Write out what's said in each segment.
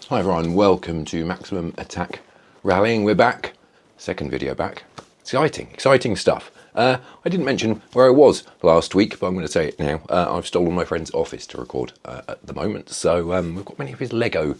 Hi everyone, welcome to Maximum Attack Rallying. We're back, second video back. Exciting stuff. I didn't mention where I was last week, but I'm going to say it now. I've stolen my friend's office to record at the moment, so we've got many of his Lego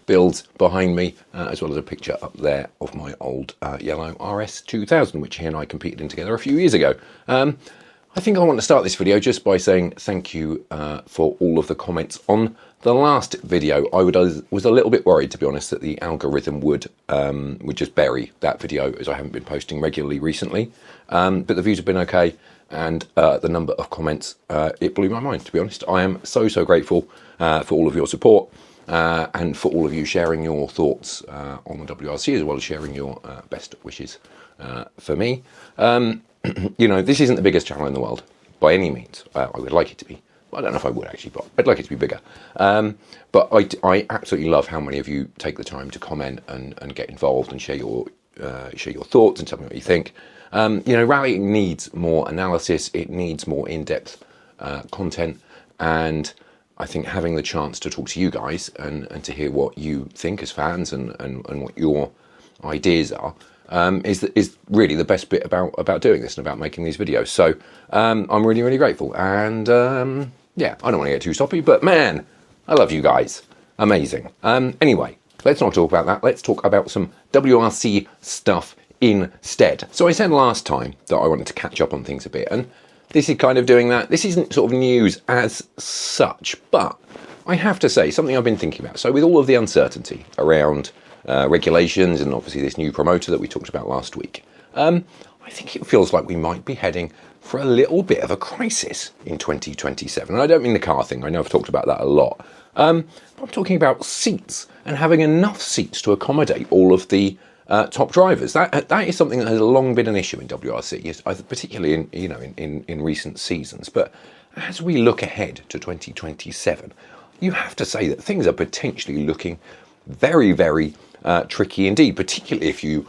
builds behind me, as well as a picture up there of my old yellow RS 2000, which he and I competed in together a few years ago. I think I want to start this video just by saying thank you for all of the comments on the last video. I was a little bit worried, to be honest, that the algorithm would just bury that video, as I haven't been posting regularly recently. But the views have been okay, and the number of comments, it blew my mind, to be honest. I am so grateful for all of your support and for all of you sharing your thoughts on the WRC, as well as sharing your best wishes for me. You know, this isn't the biggest channel in the world, by any means. I would like it to be. Well, I don't know if I would actually, but I'd like it to be bigger. But I absolutely love how many of you take the time to comment and get involved and share your thoughts and tell me what you think. You know, rallying needs more analysis. It needs more in-depth content, and I think having the chance to talk to you guys and to hear what you think as fans and what your ideas are is really the best bit about doing this and about making these videos. So I'm really grateful, and yeah, I don't want to get too soppy, but man, I love you guys. Amazing. Anyway, let's not talk about that. Let's talk about some WRC stuff instead. So I said last time that I wanted to catch up on things a bit, and this is kind of doing that. This isn't sort of news as such, but I have to say something I've been thinking about. So with all of the uncertainty around regulations and obviously this new promoter that we talked about last week, I think it feels like we might be heading for a little bit of a crisis in 2027. And I don't mean the car thing. I know I've talked about that a lot. But I'm talking about seats and having enough seats to accommodate all of the top drivers. That is something that has long been an issue in WRC, particularly in recent seasons. But as we look ahead to 2027, you have to say that things are potentially looking very tricky indeed, particularly if you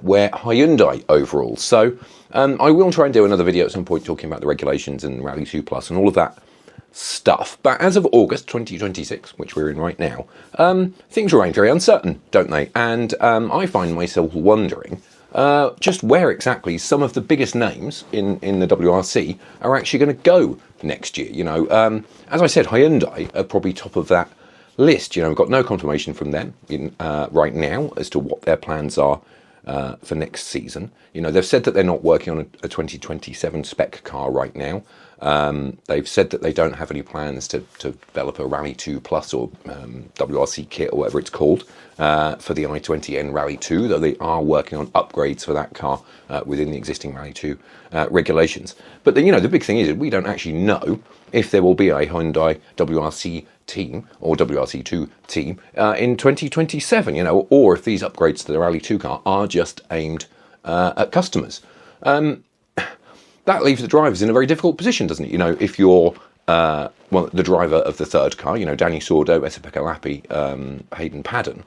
wear Hyundai overalls. So I will try and do another video at some point talking about the regulations and Rally 2 Plus and all of that stuff. But as of August 2026, which we're in right now, things remain very uncertain, don't they? And I find myself wondering just where exactly some of the biggest names in the WRC are actually going to go next year. You know, as I said, Hyundai are probably top of that list. You know, we've got no confirmation from them right now as to what their plans are for next season. You know, they've said that they're not working on a 2027 spec car right now. They've said that they don't have any plans to develop a Rally 2 Plus or WRC kit or whatever it's called for the i20N Rally 2, though they are working on upgrades for that car within the existing Rally 2 regulations. But the big thing is that we don't actually know if there will be a Hyundai WRC team or WRC2 team in 2027, you know, or if these upgrades to the Rally 2 car are just aimed at customers. That leaves the drivers in a very difficult position, doesn't it? You know, if you're the driver of the third car, you know, Danny Sordo, Esa-Pekka Lappi, Hayden Paddon,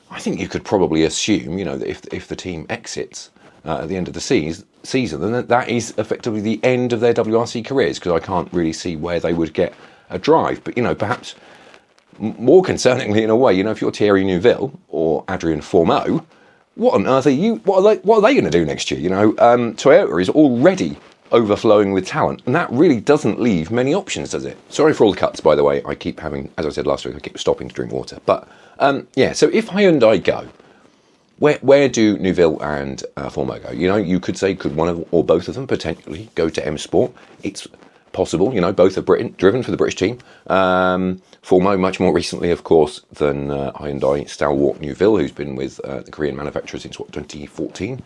I think you could probably assume, you know, that if the team exits at the end of the season, then that is effectively the end of their WRC careers, because I can't really see where they would get a drive. But, you know, perhaps more concerningly in a way, you know, if you're Thierry Neuville or Adrian Fourmeau, what on earth are you? What are they going to do next year? You know, Toyota is already overflowing with talent, and that really doesn't leave many options, does it? Sorry for all the cuts, by the way. I keep having, as I said last week, I keep stopping to drink water. But yeah, so if Hyundai go, where do Neuville and Fourmeau go? You know, you could say, could one or both of them potentially go to M Sport? It's possible, you know, both are driven for the British team. Fourmeau much more recently, of course, than Hyundai stalwart Neuville, who's been with the Korean manufacturer since, 2014.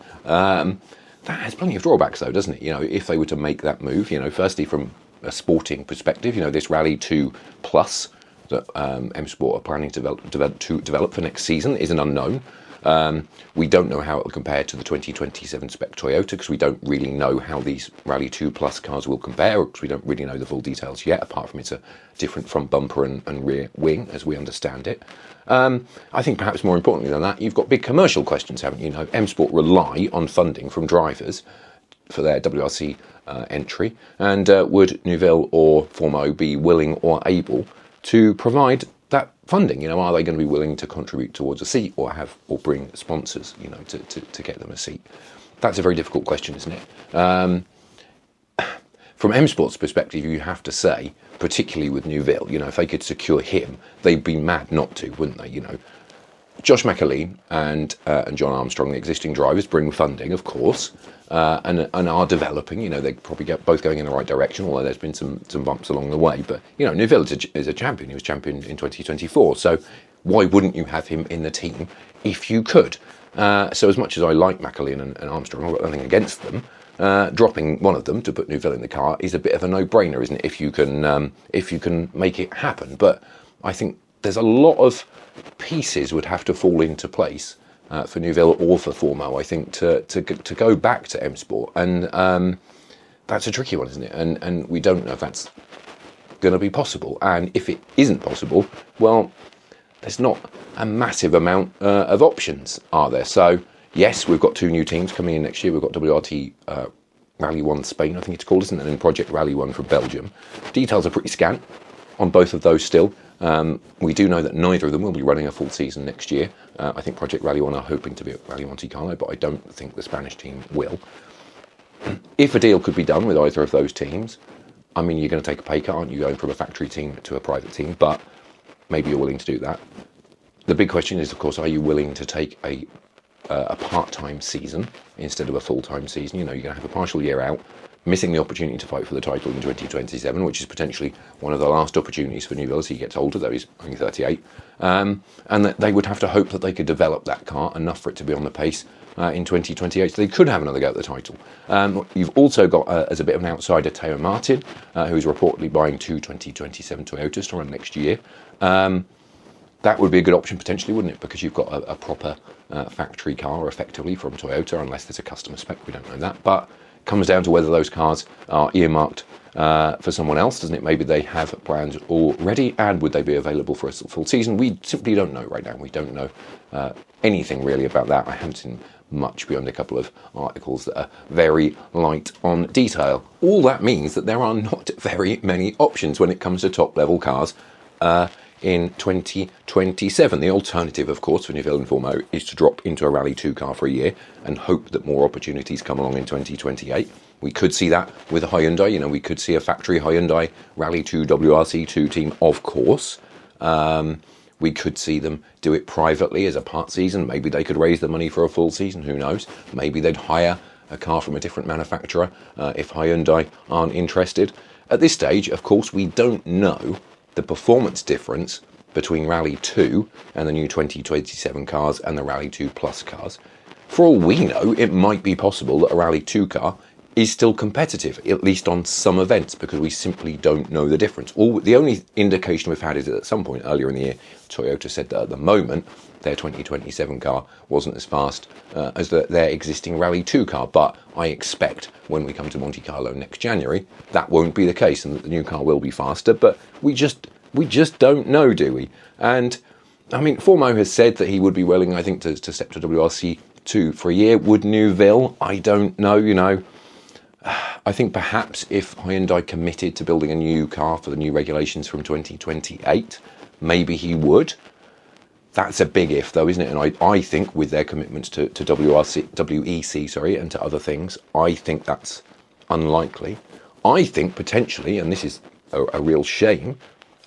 That has plenty of drawbacks, though, doesn't it? You know, if they were to make that move, you know, firstly, from a sporting perspective, you know, this Rally 2 Plus that M Sport are planning to develop for next season is an unknown. We don't know how it will compare to the 2027 spec Toyota, because we don't really know how these Rally 2 Plus cars will compare, because we don't really know the full details yet, apart from it's a different front bumper and rear wing, as we understand it. I think perhaps more importantly than that, you've got big commercial questions, haven't you? You know, M Sport rely on funding from drivers for their WRC entry, and would Neuville or Fourmeau be willing or able to provide that funding. Are they going to be willing to contribute towards a seat or bring sponsors, to get them a seat? That's a very difficult question, isn't it? From M Sport's perspective, you have to say, particularly with Neuville, if they could secure him, they'd be mad not to, wouldn't they? Josh McAleen and John Armstrong, the existing drivers, bring funding, of course, and are developing. They're probably both going in the right direction, although there's been some bumps along the way. But Neuville is a champion. He was champion in 2024, so why wouldn't you have him in the team if you could? So as much as I like McAleen and Armstrong, I've got nothing against them. Dropping one of them to put Neuville in the car is a bit of a no-brainer, isn't it? If you can make it happen. But I think there's a lot of pieces would have to fall into place for Neuville or for Formo, I think, to go back to M Sport, and that's a tricky one, isn't it? And we don't know if that's going to be possible. And if it isn't possible, well, there's not a massive amount of options, are there? So yes, we've got 2 new teams coming in next year. We've got WRT Rally 1 Spain, I think it's called, isn't it? And then Project Rally 1 from Belgium. Details are pretty scant on both of those still. We do know that neither of them will be running a full season next year. I think Project Rally 1 are hoping to be at Rally Monte Carlo, but I don't think the Spanish team will. If a deal could be done with either of those teams, you're going to take a pay cut, aren't you, going from a factory team to a private team? But maybe you're willing to do that. The big question is, of course, are you willing to take a part-time season instead of a full-time season? You're going to have a partial year out, missing the opportunity to fight for the title in 2027, which is potentially one of the last opportunities for Neuville as he gets older, though he's only 38. And that they would have to hope that they could develop that car enough for it to be on the pace in 2028, so they could have another go at the title. You've also got, as a bit of an outsider, Teo Martin, who's reportedly buying 2 2027 Toyotas to run next year. That would be a good option potentially, wouldn't it? Because you've got a proper factory car, effectively, from Toyota, unless there's a customer spec. We don't know that. But it comes down to whether those cars are earmarked for someone else, doesn't it? Maybe they have plans already, and would they be available for a full season? We simply don't know right now. We don't know anything really about that. I haven't seen much beyond a couple of articles that are very light on detail. All that means that there are not very many options when it comes to top-level cars in 2027. The alternative, of course, for Neuville and Formo is to drop into a Rally 2 car for a year and hope that more opportunities come along in 2028. We could see that with a Hyundai. We could see a factory Hyundai Rally 2 WRC2 team, of course. We could see them do it privately as a part season. Maybe they could raise the money for a full season. Who knows? Maybe they'd hire a car from a different manufacturer if Hyundai aren't interested. At this stage, of course, we don't know the performance difference between Rally 2 and the new 2027 cars and the Rally 2 Plus cars. For all we know, it might be possible that a Rally 2 car is still competitive, at least on some events, because we simply don't know the difference. The only indication we've had is that at some point earlier in the year, Toyota said that at the moment their 2027 car wasn't as fast as their existing Rally 2 car. But I expect when we come to Monte Carlo next January, that won't be the case and that the new car will be faster. But we just don't know, do we? And Formo has said that he would be willing, I think, to step to WRC2 for a year. Would Neuville? I don't know, I think perhaps if Hyundai committed to building a new car for the new regulations from 2028, maybe he would. That's a big if, though, isn't it? And I think with their commitments to WEC, and to other things, I think that's unlikely. I think potentially, and this is a real shame,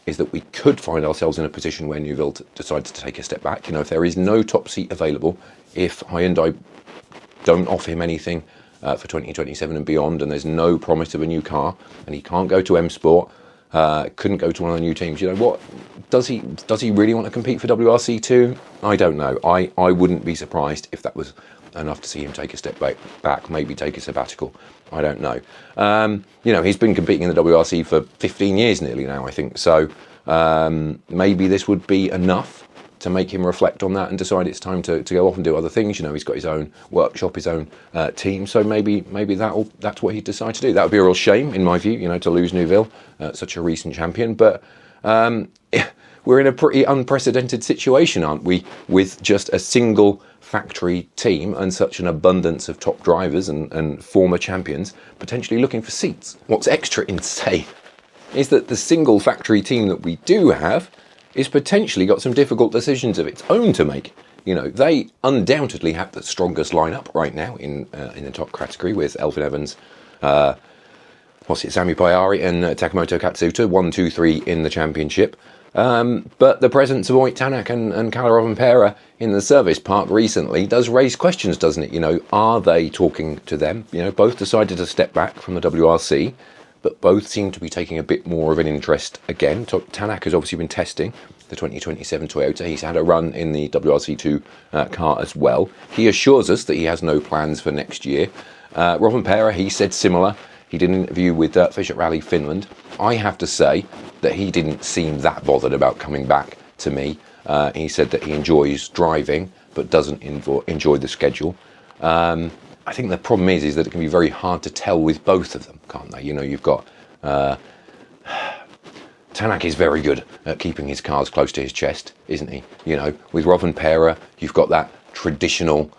is that we could find ourselves in a position where Neuville decides to take a step back. If there is no top seat available, if Hyundai don't offer him anything for 2027 and beyond, and there's no promise of a new car, and he can't go to M Sport, couldn't go to one of the new teams. What does he really want to compete for WRC2? I don't know. I wouldn't be surprised if that was enough to see him take a step back, maybe take a sabbatical. I don't know. He's been competing in the WRC for 15 years nearly now, I think. So maybe this would be enough to make him reflect on that and decide it's time to go off and do other things. He's got his own workshop, his own team, so maybe that's what he'd decide to do. That would be a real shame, in my view, to lose Neuville, such a recent champion. But we're in a pretty unprecedented situation, aren't we, with just a single factory team and such an abundance of top drivers and former champions potentially looking for seats. What's extra insane is that the single factory team that we do have is potentially got some difficult decisions of its own to make. You know, they undoubtedly have the strongest lineup right now in the top category with Elfyn Evans, Sami Payari and Takamoto Katsuta, 1, 2, 3 in the championship. But the presence of Ott Tanak and Kalle Rovanperä in the service park recently does raise questions, doesn't it? You know, are they talking to them? You know, both decided to step back from the WRC, but both seem to be taking a bit more of an interest again. Tanak has obviously been testing the 2027 Toyota. He's had a run in the WRC2 car as well. He assures us that he has no plans for next year. Rovanperä, he said similar. He did an interview with Fish at Rally Finland. I have to say that he didn't seem that bothered about coming back to me. He said that he enjoys driving, but doesn't enjoy the schedule. I think the problem is that it can be very hard to tell with both of them, can't they? You know, you've got Tanak is very good at keeping his cars close to his chest, isn't he? You know, with Rovanperä, you've got that traditional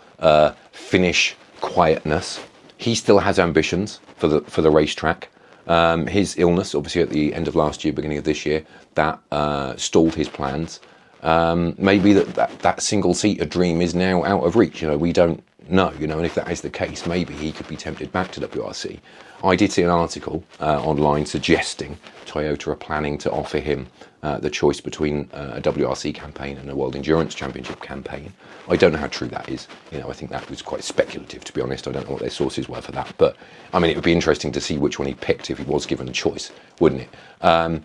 Finnish quietness. He still has ambitions for the racetrack. His illness, obviously at the end of last year, beginning of this year, that stalled his plans. Maybe that single-seater dream is now out of reach. You know, we don't know. You know, and if that is the case, maybe he could be tempted back to WRC. I did see an article online suggesting Toyota are planning to offer him the choice between a WRC campaign and a World Endurance Championship campaign. I don't know how true that is. You know, I think that was quite speculative, to be honest. I don't know what their sources were for that. But, I mean, it would be interesting to see which one he picked if he was given a choice, wouldn't it? I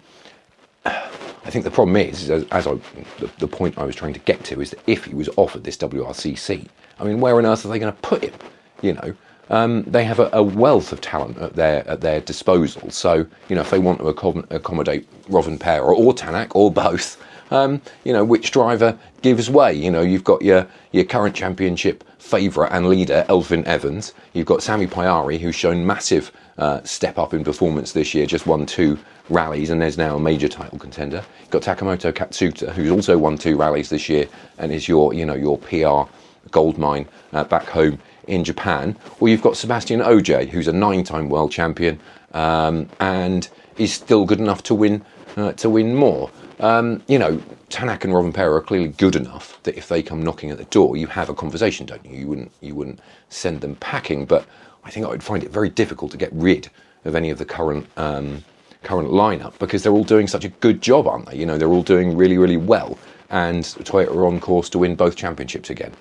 think the problem is the point I was trying to get to is that if he was offered this WRC seat, I mean, where on earth are they going to put him? You know, they have a wealth of talent at their disposal. So, you know, if they want to accommodate Rovanperä or Tanak or both, you know, which driver gives way? You know, you've got your current championship favourite and leader, Elfyn Evans. You've got Sami Payari, who's shown massive step up in performance this year, just won 2 rallies and is now a major title contender. You've got Takamoto Katsuta, who's also won 2 rallies this year and is your PR goldmine back home in Japan. Or you've got Sebastian Ogier, who's a 9-time world champion and is still good enough to win more. You know, Tanak and Rovanperä are clearly good enough that if they come knocking at the door, you have a conversation, don't you? You wouldn't send them packing. But I think I would find it very difficult to get rid of any of the current lineup because they're all doing such a good job, aren't they? You know, they're all doing really, really well, and Toyota are on course to win both championships again.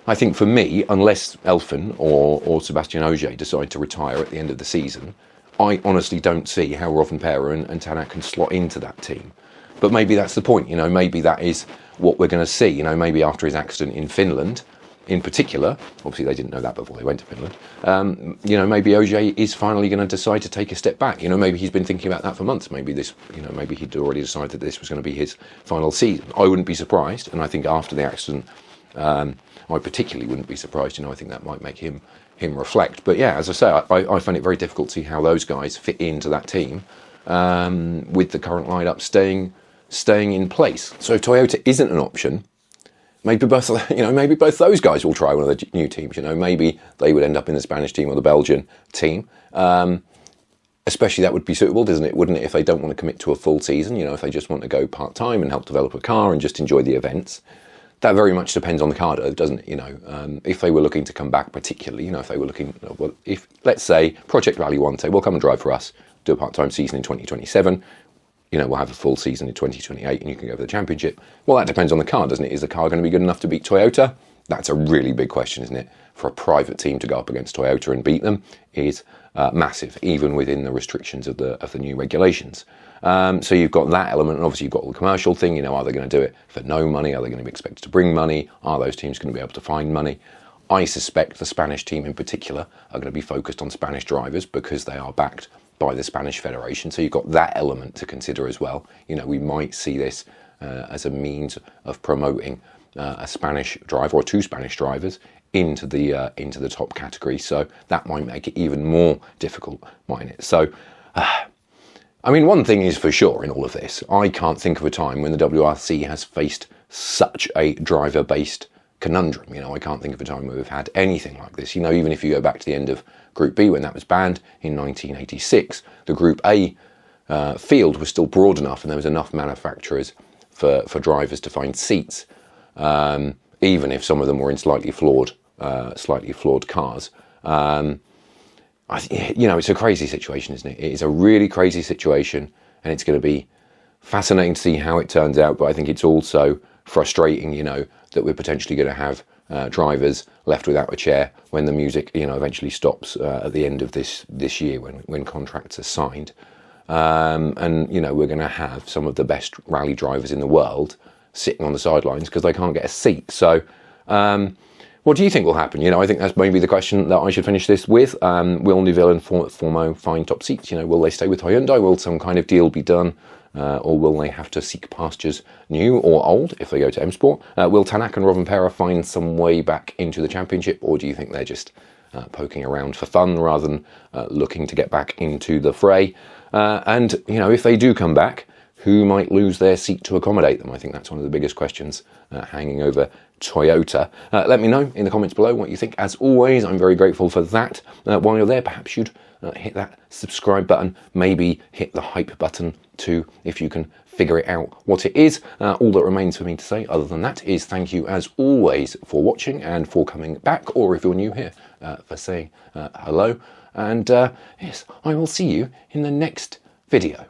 I think for me, unless Elfyn or Sebastian Ogier decide to retire at the end of the season, I honestly don't see how Rovanperä and Tanak can slot into that team. But maybe that's the point, you know, maybe that is what we're going to see. You know, maybe after his accident in Finland, in particular, obviously they didn't know that before they went to Finland, you know, maybe Ogier is finally going to decide to take a step back. You know, maybe he's been thinking about that for months. Maybe maybe he'd already decided that this was going to be his final season. I wouldn't be surprised, and I think after the accident, I particularly wouldn't be surprised. You know, I think that might make him reflect. But yeah, as I say, I find it very difficult to see how those guys fit into that team with the current lineup staying in place. So if Toyota isn't an option, maybe both those guys will try one of the new teams. You know, maybe they would end up in the Spanish team or the Belgian team. Especially that would be suitable, doesn't it? Wouldn't it, if they don't want to commit to a full season? You know, if they just want to go part-time and help develop a car and just enjoy the events. That very much depends on the car, doesn't it? You know, if they were looking to come back particularly, you know, if they were looking, well, if, let's say, Project Rally 1 say, well, come and drive for us, do a part-time season in 2027, you know, we'll have a full season in 2028 and you can go for the championship. Well, that depends on the car, doesn't it? Is the car going to be good enough to beat Toyota? That's a really big question, isn't it? For a private team to go up against Toyota and beat them is massive, even within the restrictions of the new regulations. So you've got that element, and obviously you've got the commercial thing. You know, are they going to do it for no money? Are they going to be expected to bring money? Are those teams going to be able to find money? I suspect the Spanish team in particular are going to be focused on Spanish drivers because they are backed by the Spanish Federation. So you've got that element to consider as well. You know, we might see this as a means of promoting a Spanish driver or 2 Spanish drivers into the top category. So that might make it even more difficult, mightn't it? So, I mean, one thing is for sure in all of this, I can't think of a time when the WRC has faced such a driver-based conundrum. You know, I can't think of a time where we've had anything like this. You know, even if you go back to the end of Group B when that was banned in 1986, the Group A field was still broad enough and there was enough manufacturers for drivers to find seats, even if some of them were in slightly flawed cars. It's a crazy situation, isn't it? It is a really crazy situation, and it's going to be fascinating to see how it turns out. But I think it's also frustrating, that we're potentially going to have drivers left without a chair when the music, eventually stops at the end of this year when contracts are signed. We're going to have some of the best rally drivers in the world sitting on the sidelines because they can't get a seat. So, what do you think will happen? I think that's maybe the question that I should finish this with. Will Neuville and Formeau find top seats? Will they stay with Hyundai? Will some kind of deal be done? Or will they have to seek pastures new or old if they go to M Sport? Will Tanak and Rovanperä find some way back into the championship? Or do you think they're just poking around for fun rather than looking to get back into the fray? If they do come back, who might lose their seat to accommodate them? I think that's one of the biggest questions hanging over Toyota. Let me know in the comments below what you think. As always, I'm very grateful for that. While you're there, perhaps you'd hit that subscribe button, maybe hit the hype button too, if you can figure it out what it is. All that remains for me to say other than that is thank you as always for watching and for coming back, or if you're new here, for saying hello. And yes, I will see you in the next video.